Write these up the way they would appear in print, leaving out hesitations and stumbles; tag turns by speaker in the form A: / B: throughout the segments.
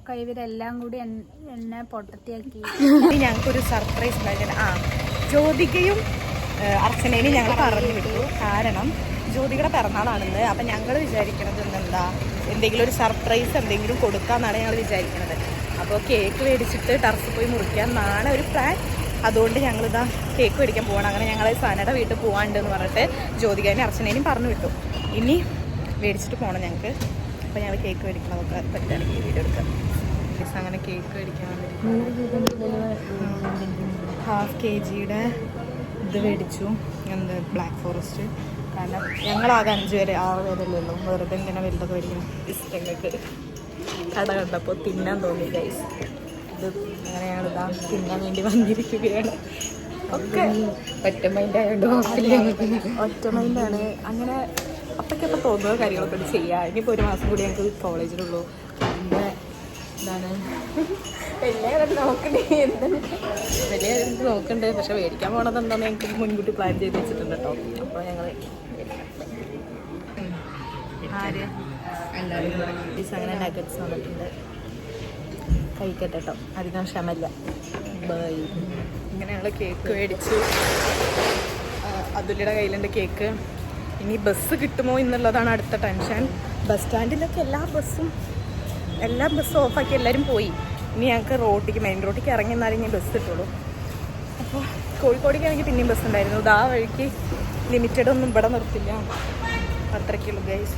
A: ഷോക്കായി. ഇവരെല്ലാം കൂടി എന്നെ പൊട്ടത്തിയാക്കി.
B: ഞങ്ങൾക്കൊരു സർപ്രൈസ് ഉണ്ടായിരുന്നു. ജ്യോതികയും അർച്ചനേനും ഞങ്ങൾ പറഞ്ഞു വിട്ടു. കാരണം ജ്യോതികയുടെ പിറന്നാളാണെന്ന്. അപ്പം ഞങ്ങൾ വിചാരിക്കണത് എന്താ, എന്തെങ്കിലും ഒരു സർപ്രൈസ് എന്തെങ്കിലും കൊടുക്കാമെന്നാണ് ഞങ്ങൾ വിചാരിക്കുന്നത്. അപ്പോൾ കേക്ക് മേടിച്ചിട്ട് ടെറസിൽ പോയി മുറിക്കാമെന്നാണ് ഒരു പ്ലാൻ. അതുകൊണ്ട് ഞങ്ങളിതാ കേക്ക് മേടിക്കാൻ പോകണം. അങ്ങനെ ഞങ്ങൾ സനയുടെ വീട്ടിൽ പോകാണ്ടെന്ന് പറഞ്ഞിട്ട് ജ്യോതികേനും അർച്ചനേനും പറഞ്ഞു വിട്ടു. ഇനി മേടിച്ചിട്ട് പോകണം ഞങ്ങൾക്ക്. അപ്പോൾ ഞങ്ങൾ കേക്ക് മേടിക്കണതൊക്കെ പറ്റുകയാണെങ്കിൽ വീഡിയോ എടുക്കാം. അങ്ങനെ കേക്ക് മേടിക്കാൻ ½ kg ഇത് മേടിച്ചു. എന്ത് ബ്ലാക്ക് ഫോറസ്റ്റ്. കാരണം ഞങ്ങളാകെ 5 പേര് 6 പേരല്ലേ ഉള്ളൂ. വെറുതെ ഇങ്ങനെ വലുതൊക്കെ മേടിക്കണം. ഇഷ്ടങ്ങൾക്ക് കട കണ്ടപ്പോൾ തിന്നാൻ തോന്നി ഗൈസ്. ഇത് അങ്ങനെ ഞങ്ങളിതാ തിന്നാൻ വേണ്ടി വന്നിരിക്കുകയാണ്. ഒക്കെ ഒറ്റ മൈൻഡാണ്. അങ്ങനെ അപ്പൊക്കെ തോന്നുന്ന കാര്യങ്ങളൊക്കെ ചെയ്യാം. ഇനിയിപ്പോൾ 1 മാസം കൂടി ഞങ്ങൾക്ക് കോളേജിലുള്ളൂ. പിന്നെ എന്താണ് വലിയ നോക്കണ്ടേ. പക്ഷെ മേടിക്കാൻ പോണത് എന്താണെന്ന് ഞങ്ങൾക്ക് മുൻകൂട്ടി പ്ലാൻ ചെയ്ത് വെച്ചിട്ടുണ്ട് കേട്ടോ. അപ്പോൾ ഞങ്ങൾ എല്ലാവരും അങ്ങനെ നഗറ്റ്സ് വന്നിട്ടുണ്ട്. കഴിക്കട്ടെ കേട്ടോ, അധികം ക്ഷമല്ല. ബൈ. ഇങ്ങനെ ഞങ്ങൾ കേക്ക് മേടിച്ചു. അതുലിയുടെ കയ്യിലുണ്ട് കേക്ക്. ഇനി ബസ് കിട്ടുമോ എന്നുള്ളതാണ് അടുത്ത ടെൻഷൻ. ബസ് സ്റ്റാൻഡിലൊക്കെ എല്ലാ ബസ്സും ഓഫാക്കി എല്ലാവരും പോയി. ഇനി ഞങ്ങൾക്ക് മെയിൻ റോട്ടിലേക്ക് ഇറങ്ങി എന്നാലും ഇനി ബസ് കിട്ടുള്ളൂ. അപ്പോൾ കോഴിക്കോടേക്കാണെങ്കിൽ പിന്നെയും ബസ് ഉണ്ടായിരുന്നു. ഇത് ആ വഴിക്ക് ലിമിറ്റഡ് ഒന്നും ഇവിടെ നിർത്തില്ല. അത്രയ്ക്കുള്ളൂ ഗൈസ്.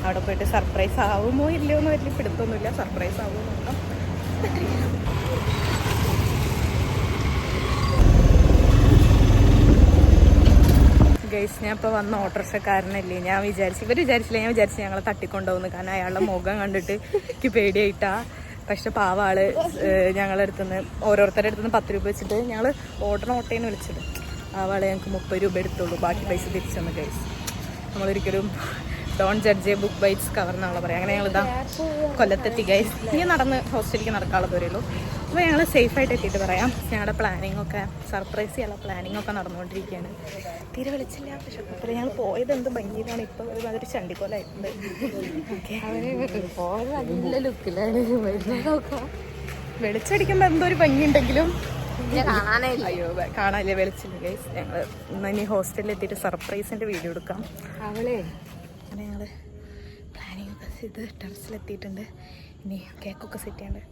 B: അവിടെ പോയിട്ട് സർപ്രൈസ് ആവുമോ ഇല്ലയോ എന്ന് വലിയ പിടുത്തൊന്നുമില്ല. സർപ്രൈസ് ആവുമോ നോക്കാം. ഗൈസ്, ഞാൻ ഇപ്പോൾ വന്ന ഓട്ടോറിക്ഷക്കാരനല്ലേ, ഞാൻ വിചാരിച്ചില്ല ഞങ്ങളെ തട്ടിക്കൊണ്ടുപോകുന്നു. കാരണം അയാളുടെ മുഖം കണ്ടിട്ട് എനിക്ക് പേടിയായിട്ടാ. പക്ഷെ പാവാള് ഞങ്ങളുടെ അടുത്തുനിന്ന് ഓരോരുത്തരുടെ അടുത്തുനിന്ന് 10 രൂപ വെച്ചിട്ട് ഞങ്ങൾ ഓട്ടോട്ടേന്ന് വിളിച്ചത്. ആവാളെ ഞങ്ങൾക്ക് 30 രൂപ എടുത്തുള്ളൂ. ബാക്കി പൈസ തിരിച്ചു തന്നു ഗൈസ്. നമ്മളൊരിക്കലും don't judge a book by its cover എന്നാണല്ലോ പറയാം. അങ്ങനെ ഞങ്ങളിതാ കൊല്ലത്തെത്തി ഗൈസ്. ഇനി നടന്ന് ഹോസ്റ്റലിലേക്ക് നടക്കാനുള്ള ദൂരമുള്ളൂ. അപ്പോൾ ഞങ്ങൾ സേഫായിട്ട് എത്തിയിട്ട് പറയാം. ഞങ്ങളുടെ സർപ്രൈസ് ചെയ്യാനുള്ള പ്ലാനിങ്ങൊക്കെ നടന്നുകൊണ്ടിരിക്കുകയാണ്. തീരെ വിളിച്ചില്ല. പക്ഷെ അപ്പോൾ ഞങ്ങൾ പോയത് എന്ത് ഭംഗിയിലാണ്. ഇപ്പോൾ ഒരുമാതിരി ചണ്ടിക്കോലായിട്ടുണ്ട്. വെളിച്ചടിക്കുമ്പോൾ എന്തോ ഒരു ഭംഗിയുണ്ടെങ്കിലും അയ്യോ കാണാനില്ലേ, വെളിച്ചില്ല ഗൈസ്. ഞങ്ങൾ ഇനി ഹോസ്റ്റലിൽ എത്തിയിട്ട് സർപ്രൈസിൻ്റെ വീഡിയോ എടുക്കാം. അങ്ങനെ ഞങ്ങൾ പ്ലാനിങ് ഒക്കെ ചെയ്ത് ടെറസിലെത്തിയിട്ടുണ്ട്. ഇനി കേക്കൊക്കെ സെറ്റ് ചെയ്യണ്ടേ.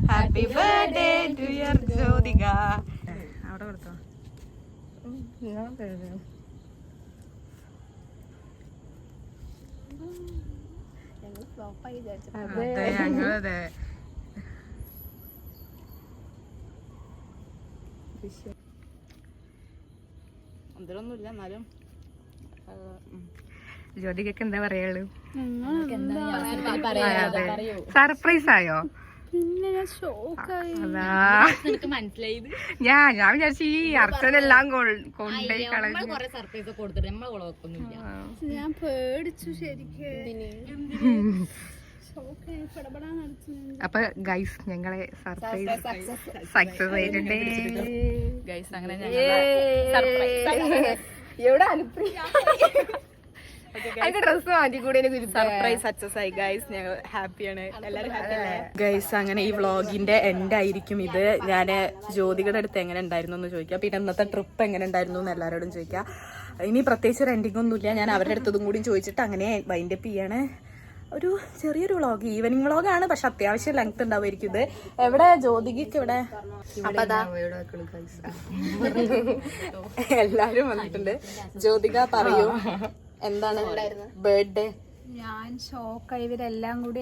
B: Happy birthday to your Jyothika. അവിടെ കൊടുത്തോ. ഞങ്ങളതെ അന്തരൊന്നുമില്ല. എന്നാലും ജ്യോതികക്ക് എന്താ പറയുള്ളൂ? സർപ്രൈസ് ആയോ? ഞാൻ വിചാരിച്ചു ഈ അർച്ചനെല്ലാം കൊണ്ടുപോയി കളഞ്ഞു.
A: ഞാൻ പേടിച്ചു ശരിക്കും.
B: അപ്പൊ ഗൈസ്, ഞങ്ങളെ സർപ്രൈസ് സക്സസ് ആയിട്ടുണ്ട് ഗൈസ്. അങ്ങനെ സർപ്രൈസ് സക്സസ് ആയി ഗൈസ്. ഞങ്ങൾ ഹാപ്പിയാണ്, എല്ലാവരും ഹാപ്പിയല്ലേ ഗൈസ്. അങ്ങനെ ഈ വ്ളോഗിന്റെ എൻഡ് ആയിരിക്കും ഇത്. ഞാൻ ജ്യോതികയുടെ അടുത്ത് എങ്ങനെ ഉണ്ടായിരുന്നു എന്ന് ചോദിക്കാം. പിന്നെ ഇന്നത്തെ ട്രിപ്പ് എങ്ങനെ ഉണ്ടായിരുന്നു എന്ന് എല്ലാവരോടും ചോദിക്കാം. ഇനി പ്രത്യേകിച്ച് ഒരു എൻഡിങ് ഒന്നുമില്ല. ഞാൻ അവരുടെ അടുത്തതും കൂടി ചോദിച്ചിട്ട് അങ്ങനെ വൈൻഡപ്പ് ചെയ്യാണ്. ഒരു ചെറിയൊരു വ്ളോഗ്, ഈവനിങ് വ്ളോഗാണ്. പക്ഷെ അത്യാവശ്യം ലെങ്ത് ഉണ്ടാവുമായിരിക്കും ഇത്. എവിടെ ജ്യോതികക്ക് ഇവിടെ എല്ലാരും വന്നിട്ടുണ്ട്. ജ്യോതിക പറയൂ, എന്താണ് ബർത്ത്ഡേ?
A: ഞാൻ ഷോക്കായി. ഇവരെല്ലാം കൂടി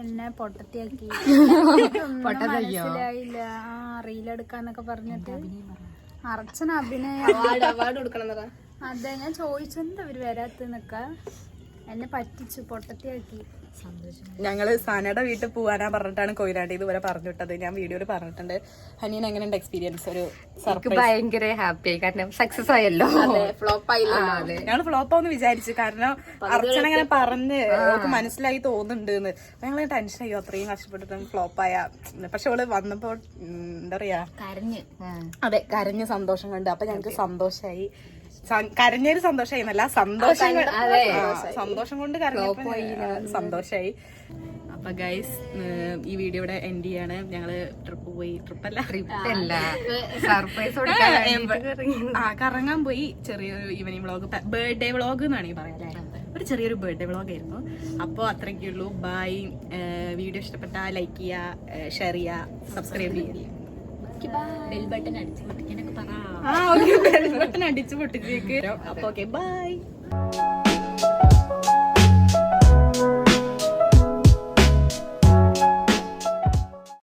A: എന്നെ പൊട്ടത്തിയാക്കി. മനസ്സിലായില്ല. റീലെടുക്കാന്നൊക്കെ പറഞ്ഞിട്ട് അർച്ചന അഭിനയം
B: അവാർഡ് കൊടുക്കണം.
A: അതെ, ഞാൻ ചോദിച്ചെന്താ അവര് വരാത്തെന്നൊക്കെ. എന്നെ പറ്റിച്ചു, പൊട്ടത്തിയാക്കി.
B: ഞങ്ങള് സാനയുടെ വീട്ടിൽ പോവാനാ പറഞ്ഞിട്ടാണ് കൊയിലാണ്ടി ഇതുവരെ പറഞ്ഞിട്ടത്. ഞാൻ വീഡിയോയിൽ പറഞ്ഞിട്ടുണ്ട്. ഹനീൻ എങ്ങനെയുണ്ട് എക്സ്പീരിയൻസ്? ഒരു സർപ്രൈസ്.
C: ഭയങ്കര ഹാപ്പി ആയി, കാരണം സക്സസ് ആയല്ലോ. ഫ്ലോപ്പ് ആയില്ല.
B: ഞങ്ങള് ഫ്ലോപ്പ് ആവുമെന്ന് വിചാരിച്ചു, കാരണം അർച്ചന അങ്ങനെ പറഞ്ഞ് അവൾക്ക് മനസ്സിലായി തോന്നുന്നുണ്ട്. ഞങ്ങള് ടെൻഷനായി അത്രയും കഷ്ടപ്പെട്ടിട്ട് ഫ്ലോപ്പായ. പക്ഷെ അവള് വന്നപ്പോ എന്താ പറയാ, അതെ കരഞ്ഞ സന്തോഷം കണ്ട്. അപ്പൊ ഞങ്ങക്ക് സന്തോഷായി. കരഞ്ഞൊരു സന്തോഷമായി എന്നല്ല, സന്തോഷം കൊണ്ട് കരഞ്ഞപ്പോ സന്തോഷായി. അപ്പൊ ഗൈസ് ഈ വീഡിയോ ഇവിടെ എൻഡ് ചെയ്യാണ്. ഞങ്ങള് ട്രിപ്പല്ല
C: സർപ്രൈസ്
B: കറങ്ങാൻ പോയി. ചെറിയൊരു ഈവനിങ് വ്ളോഗ്, ബർത്ത്ഡേ വ്ളോഗ് എന്നാണ് ഈ പറയാം. ഒരു ചെറിയൊരു ബർത്ത്ഡേ വ്ളോഗ് ആയിരുന്നു. അപ്പോൾ അത്രയ്ക്കേ ഉള്ളൂ. ബൈ. വീഡിയോ ഇഷ്ടപ്പെട്ടാൽ ലൈക്ക് ചെയ്യുക, ഷെയർ ചെയ്യുക, സബ്സ്ക്രൈബ് ചെയ്യുക.
C: ബെൽ ബട്ടൺ അടിച്ചു പൊട്ടിക്കാനൊക്കെ പറ.
B: ബെൽ ബട്ടൺ അടിച്ചു പൊട്ടിച്ചേക്ക്. അപ്പൊ ഓക്കെ, ബൈ.